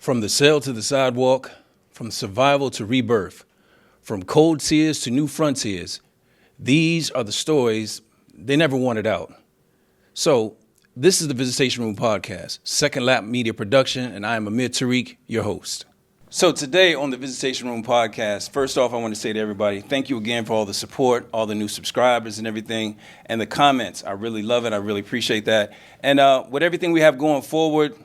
From the cell to the sidewalk, from survival to rebirth, from cold tears to new frontiers, these are the stories they never wanted out. So, this is the Visitation Room podcast, Second Lap Media Production, and I am Amir Tariq, your host. So today on the Visitation Room podcast, first off, I want to say to everybody, thank you again for all the support, all the new subscribers and everything, and the comments. I really love it. I really appreciate that. And with everything we have going forward,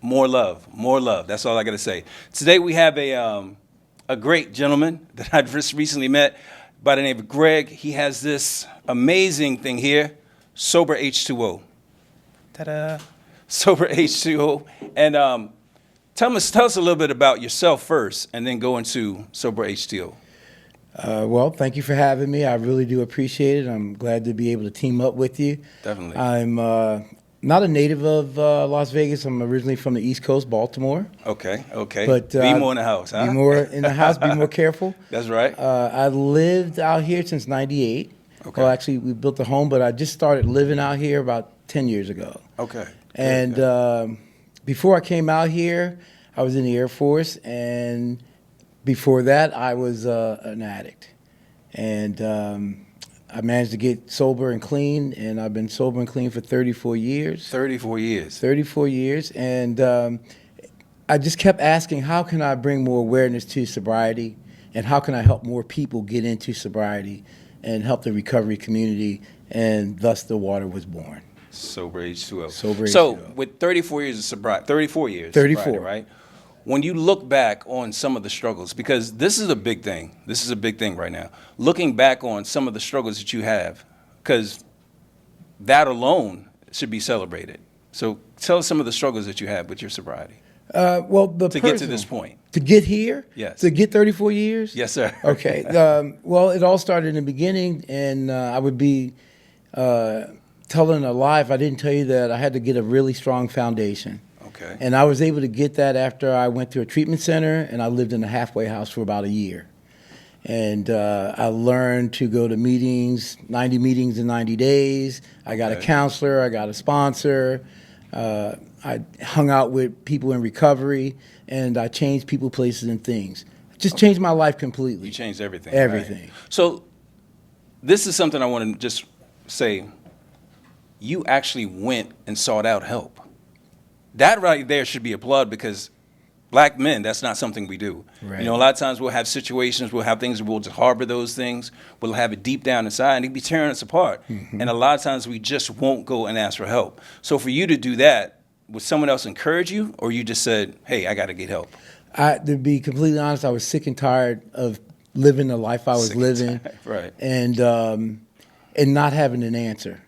more love, more love. That's all I got to say. Today we have a great gentleman that I just recently met by the name of Greg. He has this amazing thing here, Sober H2O. Ta-da! Sober H2O. And tell us a little bit about yourself first, and then go into Sober H2O. Well, thank you for having me. I really do appreciate it. I'm glad to be able to team up with you. Definitely. I'm not a native of Las Vegas. I'm originally from the East Coast, Baltimore. Okay. But be more in the house, huh? Be more in the house, be more careful. That's right. I lived out here since 98. Okay. Well, actually, we built a home, but I just started living out here about 10 years ago. Okay. And before I came out here, I was in the Air Force, and before that, I was an addict. And I managed to get sober and clean, and I've been sober and clean for 34 years. 34 years. 34 years, and I just kept asking, how can I bring more awareness to sobriety, and how can I help more people get into sobriety and help the recovery community, and thus the water was born. Sober H2O. Sober So H2O. with 34 years of sobriety, 34 years. 34. Sobriety, right? When you look back on some of the struggles, because this is a big thing. This is a big thing right now. Looking back on some of the struggles that you have, because that alone should be celebrated. So tell us some of the struggles that you had with your sobriety. To get to this point. To get here? Yes. To get 34 years? Yes, sir. Okay. Well, it all started in the beginning, and I would be telling a lie if I didn't tell you that I had to get a really strong foundation. Okay. And I was able to get that after I went to a treatment center, and I lived in a halfway house for about a year. And I learned to go to meetings, 90 meetings in 90 days. I got a counselor. I got a sponsor. I hung out with people in recovery, and I changed people, places, and things. Just changed my life completely. You changed everything. Everything. Right? So this is something I want to just say. You actually went and sought out help. That right there should be applauded, because black men, that's not something we do. Right. You know, a lot of times we'll have situations, we'll have things, we'll just harbor those things, we'll have it deep down inside, and it'll be tearing us apart. Mm-hmm. And a lot of times we just won't go and ask for help. So for you to do that, would someone else encourage you, or you just said, hey, I got to get help? To be completely honest, I was sick and tired of living the life I was living. Right. And not having an answer.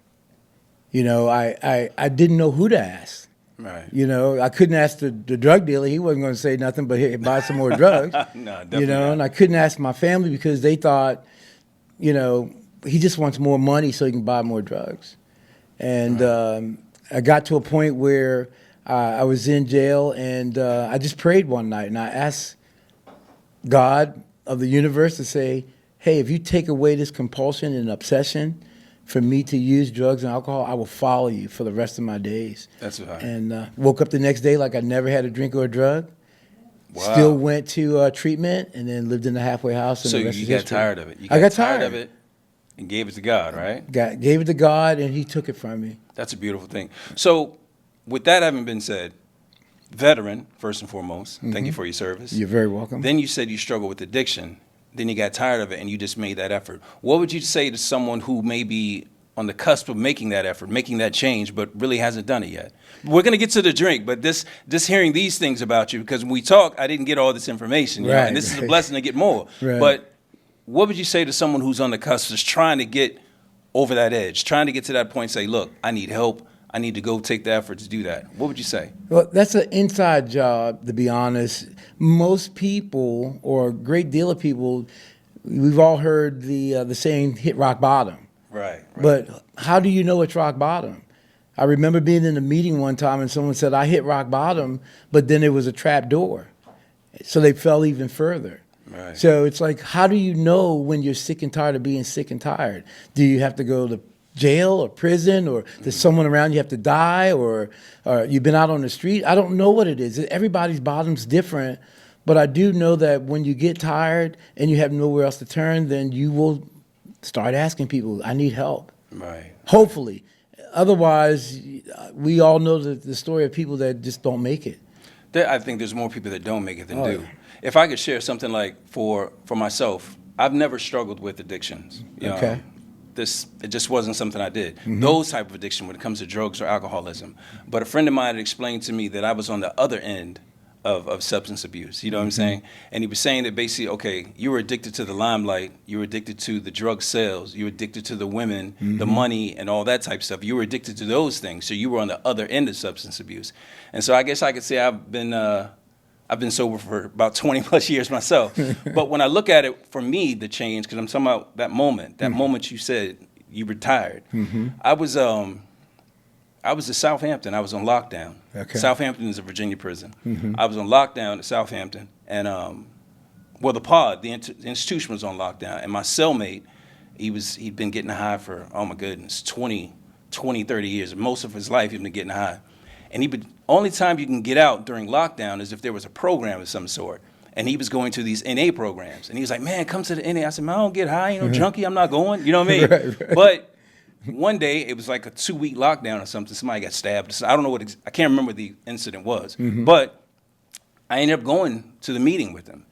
You know, I didn't know who to ask. Right. You know, I couldn't ask the drug dealer. He wasn't going to say nothing but, hey, buy some more drugs. No, definitely you know, not. And I couldn't ask my family because they thought, you know, he just wants more money so he can buy more drugs. And I got to a point where I was in jail, and I just prayed one night, and I asked God of the universe to say, hey, if you take away this compulsion and obsession for me to use drugs and alcohol, I will follow you for the rest of my days. That's right. And woke up the next day like I never had a drink or a drug. Wow. Still went to treatment, and then lived in the halfway house. And So the rest you is got history. tired of it. I got tired of it and gave it to God, right? Gave it to God, and he took it from me. That's a beautiful thing. So with that having been said, veteran, first and foremost, thank you for your service. You're very welcome. Then you said you struggle with addiction. Then you got tired of it, and you just made that effort. What would you say to someone who may be on the cusp of making that effort, making that change, but really hasn't done it yet? We're going to get to the drink, but just hearing these things about you, because when we talk, I didn't get all this information, you know, and this is a blessing to get more. Right. But what would you say to someone who's on the cusp, just trying to get over that edge, trying to get to that point, say, look, I need help. I need to go take the effort to do that. What would you say? Well, that's an inside job, to be honest. Most people, or a great deal of people, we've all heard the saying, hit rock bottom. Right. But how do you know it's rock bottom? I remember being in a meeting one time and someone said, I hit rock bottom, but then there was a trap door. So they fell even further. Right. So it's like, how do you know when you're sick and tired of being sick and tired? Do you have to go to jail or prison, or there's someone around you have to die, or you've been out on the street. I don't know what it is. Everybody's bottom's different, but I do know that when you get tired and you have nowhere else to turn, then you will start asking people, I need help. Right. Hopefully. Otherwise, we all know the story of people that just don't make it. I think there's more people that don't make it than do. Yeah. If I could share something like for myself, I've never struggled with addictions. You know, Okay. it just wasn't something I did. Those type of addiction when it comes to drugs or alcoholism. But a friend of mine had explained to me that I was on the other end of substance abuse. You know what I'm saying? And he was saying that basically, okay, you were addicted to the limelight, you were addicted to the drug sales, you were addicted to the women, the money, and all that type of stuff. You were addicted to those things, so you were on the other end of substance abuse. And so I guess I could say I've been sober for about 20 plus years myself. But when I look at it, for me, the change, because I'm talking about that moment you said you retired. I was at Southampton. I was on lockdown. Okay. Southampton is a Virginia prison. I was on lockdown at Southampton. And, the institution was on lockdown. And my cellmate, he'd been getting high for, oh my goodness, 20, 30 years. Most of his life he'd been getting high. And only time you can get out during lockdown is if there was a program of some sort. And he was going to these NA programs. And he was like, man, come to the NA. I said, man, I don't get high. You know, junkie, I'm not going. You know what I mean? Right. But one day, it was like a 2-week lockdown or something. Somebody got stabbed. So I don't know I can't remember what the incident was. But I ended up going to the meeting with him.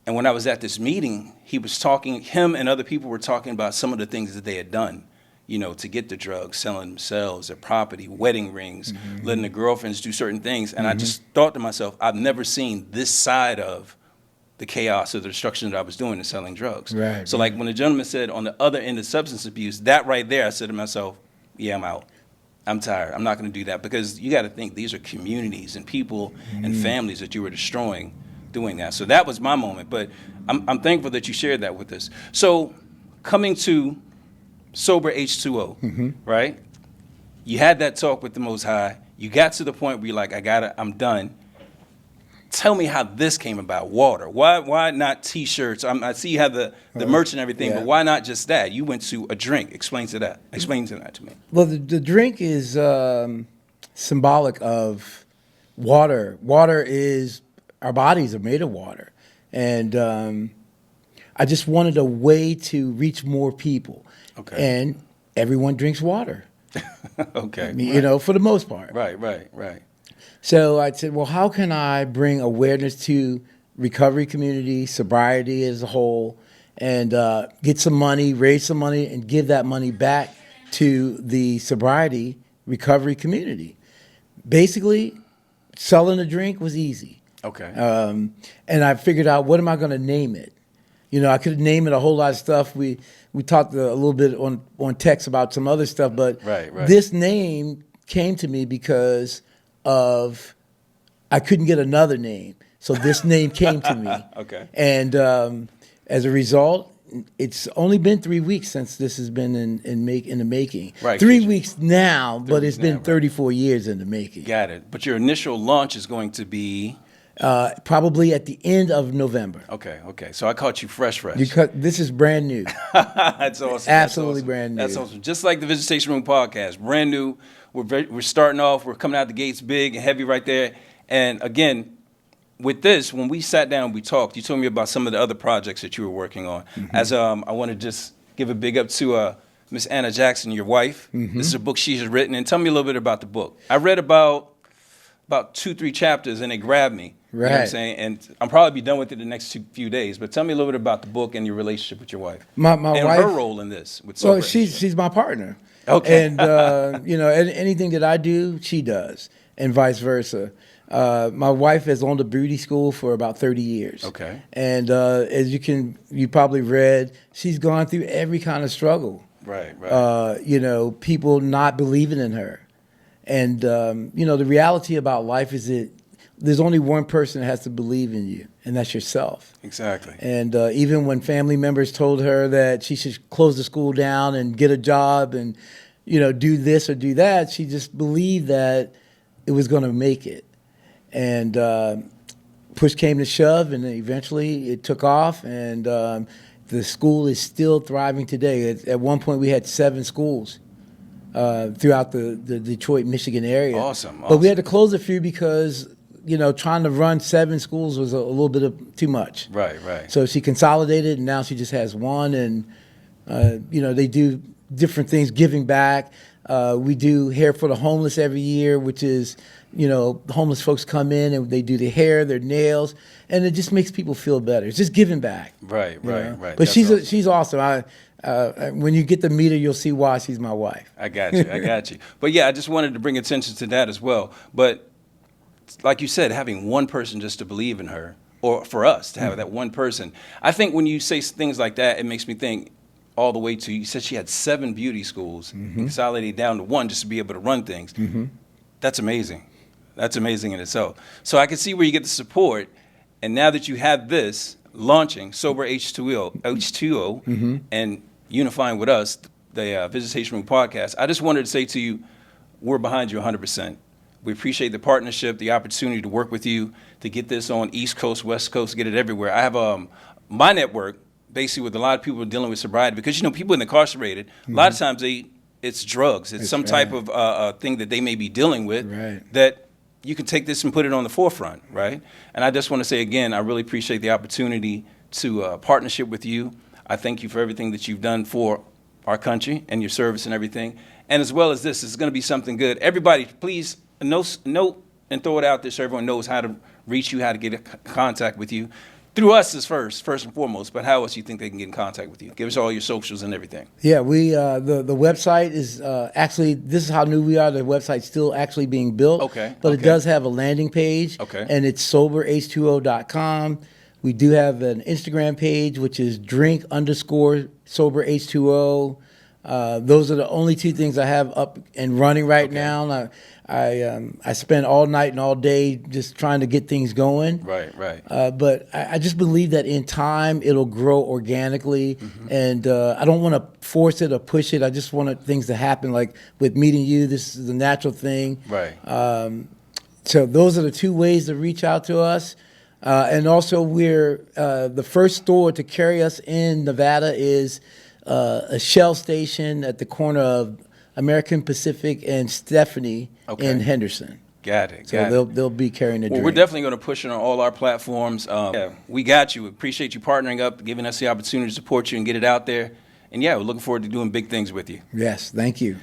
And when I was at this meeting, him and other people were talking about some of the things that they had done, you know, to get the drugs, selling themselves, their property, wedding rings, letting the girlfriends do certain things. And I just thought to myself, I've never seen this side of the chaos or the destruction that I was doing in selling drugs. Right, so like when the gentleman said on the other end of substance abuse, that right there, I said to myself, yeah, I'm out. I'm tired. I'm not going to do that, because you got to think these are communities and people and families that you were destroying doing that. So that was my moment. But I'm thankful that you shared that with us. So coming to Sober H2O, right? You had that talk with the Most High. You got to the point where you're like, I'm done. Tell me how this came about, water. Why not T-shirts? I see you have the merch and everything, but why not just that? You went to a drink. Explain that to me. Well, the drink is symbolic of water. Water is, our bodies are made of water. And I just wanted a way to reach more people. Okay. And everyone drinks water. Okay. You know, for the most part. Right. So I said, well, how can I bring awareness to recovery community, sobriety as a whole, and get some money, raise some money, and give that money back to the sobriety recovery community? Basically, selling a drink was easy. Okay. And I figured out, what am I going to name it? You know, I could name it a whole lot of stuff. We talked a little bit on text about some other stuff, but this name came to me because of, I couldn't get another name. So this name came to me. Okay. And as a result, it's only been 3 weeks since this has been in the making. Right. 3 weeks now, but it's been now, 34 years in the making. Got it. But your initial launch is going to be? Probably at the end of November. Okay. So I caught you fresh. Because this is brand new. That's awesome. Absolutely brand new. That's awesome. Just like the Visitation Room podcast, brand new. We're starting off. We're coming out the gates big and heavy right there. And again, with this, when we sat down and we talked, you told me about some of the other projects that you were working on. As I want to just give a big up to Miss Anna Jackson, your wife. This is a book she has written. And tell me a little bit about the book. I read about 2-3 chapters and it grabbed me. Right. You know what I'm saying? And I'll probably be done with it the next few days. But tell me a little bit about the book and your relationship with your wife. My and wife, her role in this. Well, she's my partner. Okay. And, you know, anything that I do, she does, and vice versa. My wife has owned a beauty school for about 30 years. Okay. And as you probably read, she's gone through every kind of struggle. Right. You know, people not believing in her. And, you know, the reality about life is that there's only one person that has to believe in you, and that's yourself. Exactly. And even when family members told her that she should close the school down and get a job and, you know, do this or do that, she just believed that it was going to make it. And push came to shove, and eventually it took off, and the school is still thriving today. At one point, we had 7 schools throughout the Detroit, Michigan area. Awesome. But we had to close a few because, trying to run 7 schools was a little bit of too much. Right. So she consolidated, and now she just has one. And, they do different things, giving back. We do hair for the homeless every year, which is, homeless folks come in and they do their hair, their nails, and it just makes people feel better. It's just giving back. Right. But That's she's awesome. When you get to meet her, you'll see why she's my wife. I got you. But yeah, I just wanted to bring attention to that as well. But like you said, having one person just to believe in her, or for us to have that one person, I think when you say things like that, it makes me think all the way to, you said she had 7 beauty schools, consolidated down to one just to be able to run things. That's amazing. That's amazing in itself. So I can see where you get the support, and now that you have this launching Sober H2O, and unifying with us, the Visitation Room podcast, I just wanted to say to you, we're behind you 100%. We appreciate the partnership, the opportunity to work with you, to get this on East Coast, West Coast, get it everywhere. I have my network, basically with a lot of people dealing with sobriety, because, people incarcerated, a lot of times it's drugs. It's some type of thing that they may be dealing with that you can take this and put it on the forefront, right? And I just want to say again, I really appreciate the opportunity to partnership with you. I thank you for everything that you've done for our country and your service and everything. And as well as this is going to be something good. Everybody, please note and throw it out there so everyone knows how to reach you, how to get in contact with you. Through us is first and foremost, but how else do you think they can get in contact with you? Give us all your socials and everything. Yeah, we the website is actually, this is how new we are. The website's still actually being built. Okay. But it does have a landing page. Okay. And it's soberh2o.com. We do have an Instagram page, which is drink_soberh2o. Those are the only 2 things I have up and running right now. I spend all night and all day just trying to get things going. Right. But I just believe that in time it'll grow organically, and I don't want to force it or push it. I just want things to happen. Like with meeting you, this is a natural thing. Right. So those are the 2 ways to reach out to us. And also, we're the first store to carry us in Nevada is a Shell station at the corner of American Pacific and Stephanie in Henderson. Got it. So they'll be carrying the drink. We're definitely going to push it on all our platforms. We got you. Appreciate you partnering up, giving us the opportunity to support you and get it out there. And yeah, we're looking forward to doing big things with you. Yes, thank you.